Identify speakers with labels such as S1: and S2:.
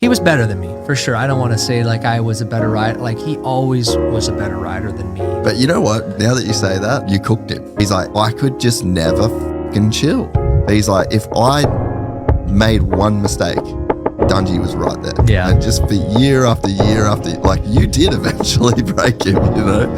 S1: He was better than me, for sure. I don't want to say like I was a better rider. Like he always was a better rider than me.
S2: But you know what? Now that you say that, you cooked him. He's like, I could just never fucking chill. He's like, if I made one mistake, Dungey was right there.
S1: Yeah.
S2: And just for year after year after, like you did eventually break him, you know?